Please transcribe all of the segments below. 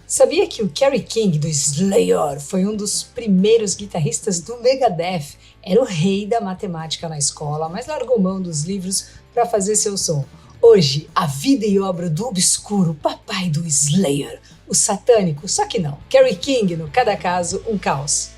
Sabia que o Kerry King, do Slayer, foi um dos primeiros guitarristas do Megadeth? Era o rei da matemática na escola, mas largou mão dos livros para fazer seu som. Hoje, a vida e obra do obscuro papai do Slayer, o satânico, só que não. Kerry King, no Cada Caso, um Caos.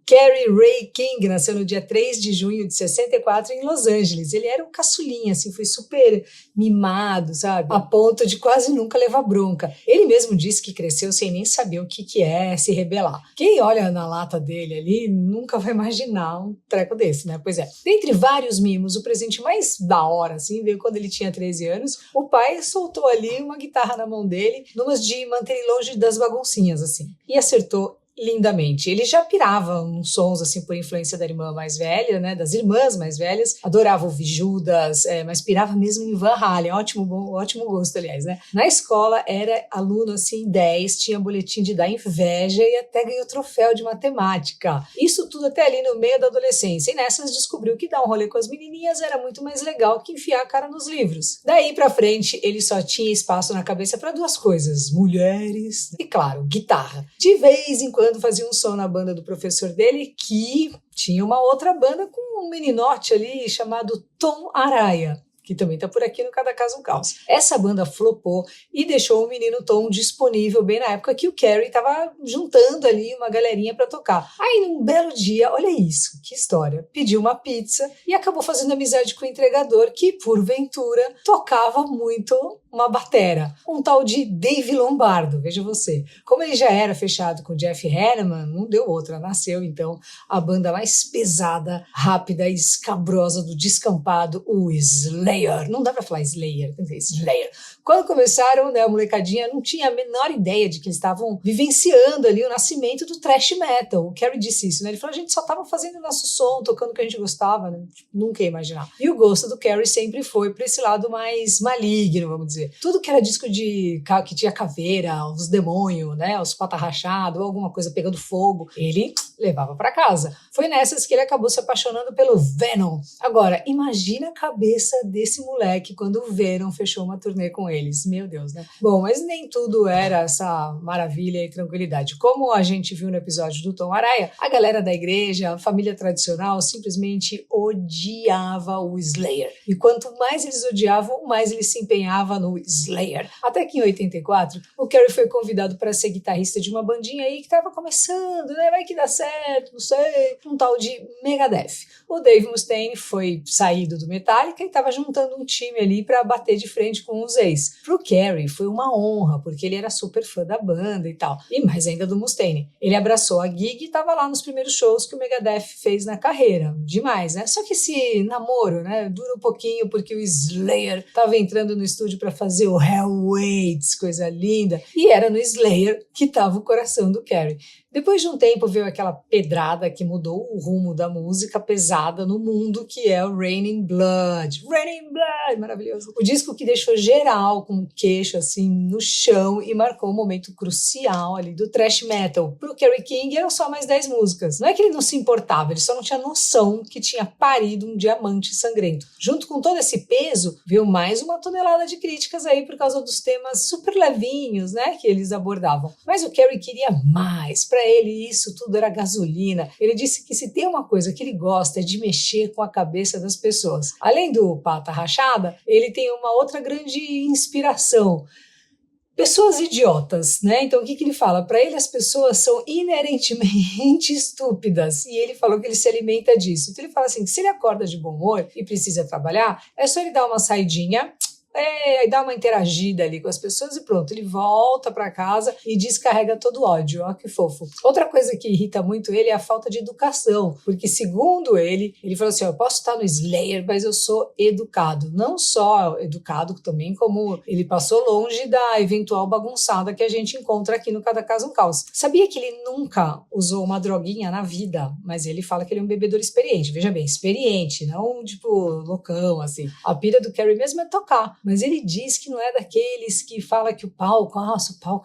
Kerry Ray King nasceu no dia 3 de junho de 64 em Los Angeles. Ele era um caçulinha, assim, foi super mimado, sabe? A ponto de quase nunca levar bronca. Ele mesmo disse que cresceu sem nem saber o que é se rebelar. Quem olha na lata dele ali nunca vai imaginar um treco desse, né? Pois é. Dentre vários mimos, o presente mais da hora, assim, veio quando ele tinha 13 anos. O pai soltou ali uma guitarra na mão dele, numas de manter ele longe das baguncinhas, assim. E acertou lindamente. Ele já pirava uns sons, assim, por influência da irmã mais velha, né, das irmãs mais velhas, adorava ouvir Judas, mas pirava mesmo em Van Halen, ótimo gosto, aliás, né. Na escola era aluno, assim, 10, tinha boletim de dar inveja e até ganhou troféu de matemática. Isso tudo até ali no meio da adolescência, e nessas descobriu que dar um rolê com as menininhas era muito mais legal que enfiar a cara nos livros. Daí pra frente, ele só tinha espaço na cabeça para duas coisas, mulheres e, claro, guitarra. De vez em quando fazia um som na banda do professor dele, que tinha uma outra banda com um meninote ali chamado Tom Araya, que também tá por aqui no Cada Caso um Caos. Essa banda flopou e deixou o menino Tom disponível bem na época que o Kerry tava juntando ali uma galerinha pra tocar. Aí num belo dia, olha isso, que história, pediu uma pizza e acabou fazendo amizade com o entregador que, porventura, tocava muito uma batera, um tal de Dave Lombardo, veja você. Como ele já era fechado com Jeff Hanneman, não deu outra, nasceu então a banda mais pesada, rápida e escabrosa do descampado, o Slayer. Não dá pra falar Slayer, tem que dizer Slayer. Quando começaram, né, a molecadinha não tinha a menor ideia de que eles estavam vivenciando ali o nascimento do thrash metal. O Kerry disse isso, né? Ele falou, a gente só tava fazendo o nosso som, tocando o que a gente gostava, né? Nunca ia imaginar. E o gosto do Kerry sempre foi pra esse lado mais maligno, vamos dizer. Tudo que era disco que tinha caveira, os demônios, né, os pata rachado, alguma coisa pegando fogo, ele levava pra casa. Foi nessas que ele acabou se apaixonando pelo Venom. Agora, imagina a cabeça desse moleque quando o Venom fechou uma turnê com eles. Meu Deus, né? Bom, mas nem tudo era essa maravilha e tranquilidade. Como a gente viu no episódio do Tom Araya, a galera da igreja, a família tradicional, simplesmente odiava o Slayer. E quanto mais eles odiavam, mais ele se empenhava no Slayer. Até que em 84, o Kerry foi convidado para ser guitarrista de uma bandinha aí que estava começando, né? Vai que dá certo, não sei. Um tal de Megadeth. O Dave Mustaine foi saído do Metallica e estava juntando um time ali para bater de frente com os ex. Pro Kerry foi uma honra, porque ele era super fã da banda e tal. E mais ainda do Mustaine. Ele abraçou a gig e estava lá nos primeiros shows que o Megadeth fez na carreira. Demais, né? Só que esse namoro, né, dura um pouquinho porque o Slayer estava entrando no estúdio para fazer o Hell Waits, coisa linda. E era no Slayer que estava o coração do Kerry. Depois de um tempo veio aquela pedrada que mudou o rumo da música pesada no mundo, que é o Raining Blood. Raining Blood, maravilhoso. O disco que deixou geral com o queixo assim no chão e marcou um momento crucial ali do thrash metal. Pro Kerry King eram só mais 10 músicas. Não é que ele não se importava, ele só não tinha noção que tinha parido um diamante sangrento. Junto com todo esse peso, veio mais uma tonelada de críticas aí por causa dos temas super levinhos, né, que eles abordavam. Mas o Kerry queria mais. Para ele isso tudo era gasolina. Ele disse que se tem uma coisa que ele gosta é de mexer com a cabeça das pessoas. Além do pata rachada, ele tem uma outra grande inspiração. Pessoas idiotas, né? Então o que ele fala? Para ele as pessoas são inerentemente estúpidas e ele falou que ele se alimenta disso. Então ele fala assim, que se ele acorda de bom humor e precisa trabalhar, é só ele dar uma saidinha, aí dá uma interagida ali com as pessoas e pronto, ele volta para casa e descarrega todo o ódio, ó que fofo. Outra coisa que irrita muito ele é a falta de educação, porque segundo ele falou assim, eu posso estar no Slayer, mas eu sou educado. Não só educado também, como ele passou longe da eventual bagunçada que a gente encontra aqui no Cada Caso um Caos. Sabia que ele nunca usou uma droguinha na vida, mas ele fala que ele é um bebedor experiente, veja bem, experiente, não tipo loucão assim. A pira do Kerry mesmo é tocar. mas ele diz que não é daqueles que fala que o palco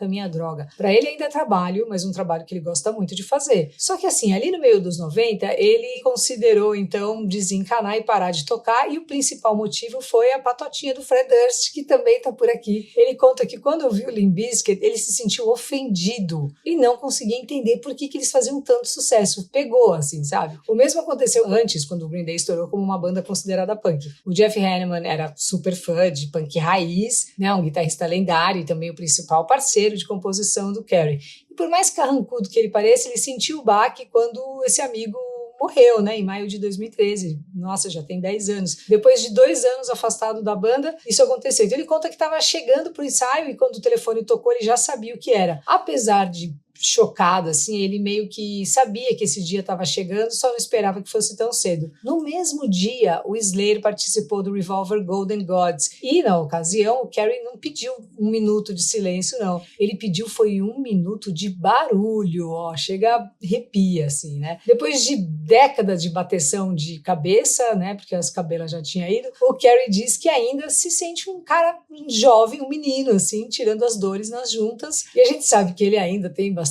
é minha droga. Para ele ainda é trabalho, mas um trabalho que ele gosta muito de fazer. Só que assim, ali no meio dos 90, ele considerou então desencanar e parar de tocar, e o principal motivo foi a patotinha do Fred Durst, que também está por aqui. Ele conta que quando ouviu o Limp Bizkit, ele se sentiu ofendido e não conseguia entender por que eles faziam tanto sucesso. Pegou, assim, sabe? O mesmo aconteceu antes, quando o Green Day estourou como uma banda considerada punk. O Jeff Hanneman era super fã de punk raiz, né? Um guitarrista lendário e também o principal parceiro de composição do Carey. E por mais carrancudo que ele pareça, ele sentiu o baque quando esse amigo morreu, né, em maio de 2013. Nossa, já tem 10 anos. Depois de 2 anos afastado da banda, isso aconteceu. Então ele conta que estava chegando para o ensaio e quando o telefone tocou, ele já sabia o que era. Apesar de chocado, assim, ele meio que sabia que esse dia estava chegando, só não esperava que fosse tão cedo. No mesmo dia, o Slayer participou do Revolver Golden Gods e, na ocasião, o Carey não pediu 1 minuto de silêncio, não. Ele pediu foi 1 minuto de barulho, ó, chega a arrepia, assim, né? Depois de décadas de bateção de cabeça, né, porque as cabelas já tinham ido, o Carey diz que ainda se sente um cara jovem, um menino, assim, tirando as dores nas juntas, e a gente sabe que ele ainda tem bastante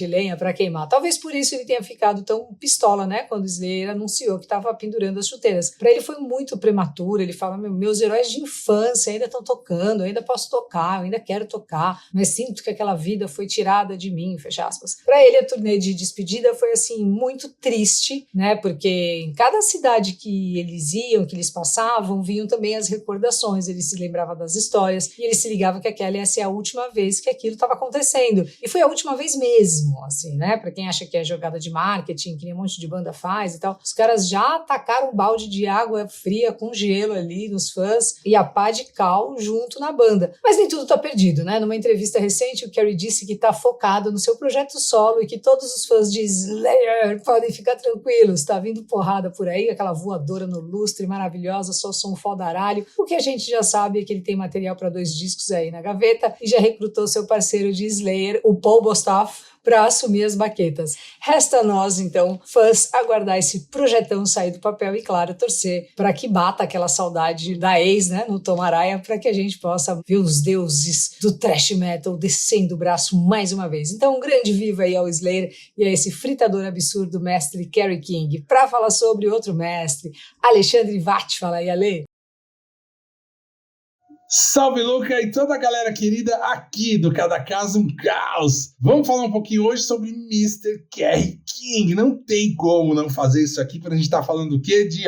lenha para queimar. Talvez por isso ele tenha ficado tão pistola, né, quando o Slayer anunciou que estava pendurando as chuteiras. Para ele foi muito prematuro, ele fala, meus heróis de infância ainda estão tocando, eu ainda posso tocar, eu ainda quero tocar, mas sinto que aquela vida foi tirada de mim, fecha aspas. Para ele a turnê de despedida foi assim, muito triste, né, porque em cada cidade que eles iam, que eles passavam, vinham também as recordações, ele se lembrava das histórias, e ele se ligava que aquela ia ser a última vez que aquilo estava acontecendo. E foi a última vez mesmo, assim, né? Para quem acha que é jogada de marketing, que nem um monte de banda faz e tal, os caras já tacaram um balde de água fria com gelo ali nos fãs e a pá de cal junto na banda. Mas nem tudo tá perdido, né? Numa entrevista recente, o Carey disse que tá focado no seu projeto solo e que todos os fãs de Slayer podem ficar tranquilos, tá vindo porrada por aí, aquela voadora no lustre maravilhosa, só som fodaralho. O que a gente já sabe é que ele tem material para 2 discos aí na gaveta e já recrutou seu parceiro de Slayer, o Paul Bostaph, para assumir as baquetas. Resta a nós, então, fãs, aguardar esse projetão sair do papel e, claro, torcer para que bata aquela saudade da ex, né, no Tom Araya, para que a gente possa ver os deuses do thrash metal descendo o braço mais uma vez. Então, um grande viva aí ao Slayer e a esse fritador absurdo mestre Kerry King. Para falar sobre outro mestre, Alexandre Vatti, fala aí, Ale. Salve, Luca, e toda a galera querida aqui do Cada Casa um Caos. Vamos falar um pouquinho hoje sobre Mr. Kerry King. Não tem como não fazer isso aqui para a gente estar falando do quê? De,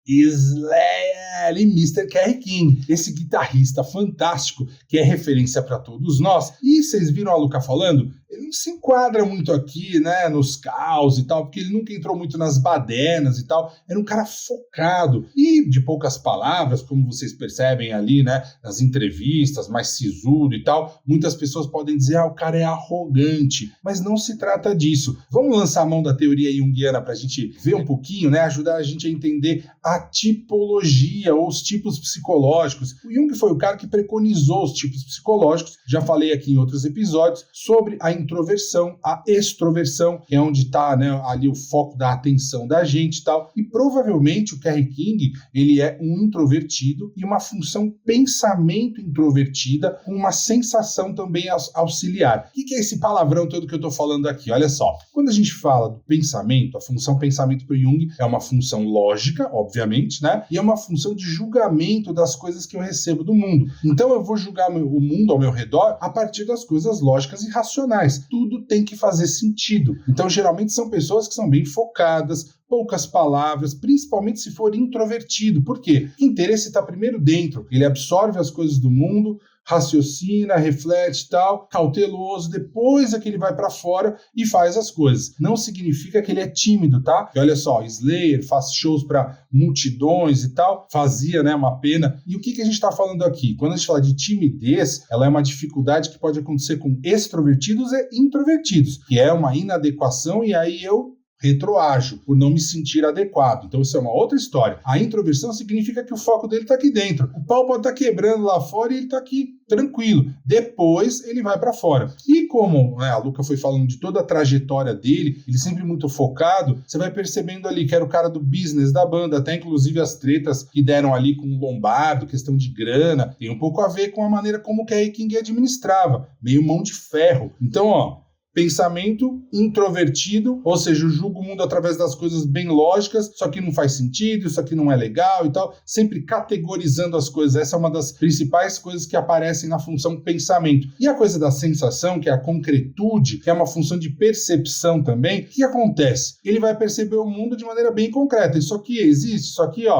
Slayer e Mr. Kerry King, esse guitarrista fantástico que é referência para todos nós. E vocês viram a Luca falando? Ele não se enquadra muito aqui, né, nos caos e tal, porque ele nunca entrou muito nas badernas e tal. Era um cara focado e de poucas palavras, como vocês percebem ali, né, nas entrevistas, mais sisudo e tal. Muitas pessoas podem dizer, o cara é arrogante, mas não se trata disso. Vamos lançar a mão da teoria junguiana para a gente ver um pouquinho, né, ajudar a gente a entender a tipologia ou os tipos psicológicos. O Jung foi o cara que preconizou os tipos psicológicos. Já falei aqui em outros episódios sobre a introversão, a extroversão, que é onde está, né, ali o foco da atenção da gente e tal. E provavelmente o Kerry King, ele é um introvertido e uma função pensamento introvertida com uma sensação também auxiliar. O que é esse palavrão todo que eu estou falando aqui? Olha só, quando a gente fala do pensamento, a função pensamento para o Jung é uma função lógica, obviamente, né? E é uma função de julgamento das coisas que eu recebo do mundo. Então eu vou julgar o mundo ao meu redor a partir das coisas lógicas e racionais. Tudo tem que fazer sentido. Então, geralmente, são pessoas que são bem focadas, poucas palavras, principalmente se for introvertido. Por quê? O interesse está primeiro dentro. Ele absorve as coisas do mundo, raciocina, reflete e tal, cauteloso, depois é que ele vai para fora e faz as coisas. Não significa que ele é tímido, tá? E olha só, Slayer faz shows para multidões e tal, fazia, né, uma pena. E o que a gente está falando aqui? Quando a gente fala de timidez, ela é uma dificuldade que pode acontecer com extrovertidos e introvertidos, que é uma inadequação, e aí eu retroajo, por não me sentir adequado. Então isso é uma outra história. A introversão significa que o foco dele está aqui dentro. O pau pode estar quebrando lá fora e ele está aqui tranquilo. Depois ele vai para fora. E como a Luca foi falando de toda a trajetória dele, ele sempre muito focado, você vai percebendo ali que era o cara do business da banda, até inclusive as tretas que deram ali com o Lombardo, questão de grana, tem um pouco a ver com a maneira como o Kerry King administrava, meio mão de ferro. Então, pensamento introvertido, ou seja, eu julgo o mundo através das coisas bem lógicas, isso aqui não faz sentido, isso aqui não é legal e tal, sempre categorizando as coisas. Essa é uma das principais coisas que aparecem na função pensamento. E a coisa da sensação, que é a concretude, que é uma função de percepção também, o que acontece? Ele vai perceber o mundo de maneira bem concreta. Isso aqui existe, isso aqui, é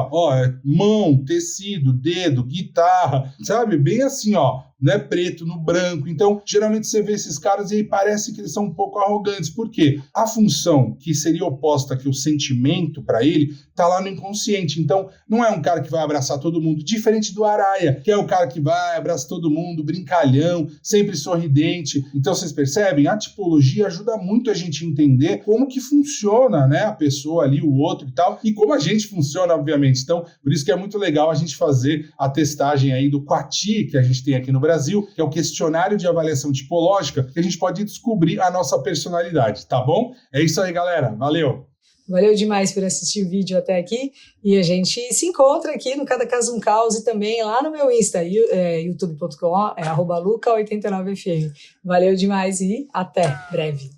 mão, tecido, dedo, guitarra, sabe? Bem assim, não é preto no branco. Então, geralmente você vê esses caras e aí parece que eles são um pouco arrogantes. Por quê? A função que seria oposta que o sentimento para ele tá lá no inconsciente. Então, não é um cara que vai abraçar todo mundo, diferente do Araya, que é o cara que vai, abraça todo mundo, brincalhão, sempre sorridente. Então, vocês percebem? A tipologia ajuda muito a gente a entender como que funciona, né? A pessoa ali, o outro e tal, e como a gente funciona, obviamente. Então, por isso que é muito legal a gente fazer a testagem aí do QATI, que a gente tem aqui no Brasil, que é o questionário de avaliação tipológica, que a gente pode descobrir a nossa personalidade, tá bom? É isso aí, galera. Valeu! Valeu demais por assistir o vídeo até aqui e a gente se encontra aqui no Cada Caso Um Caos e também lá no meu Insta, youtube.com, @luca89fm. Valeu demais e até breve!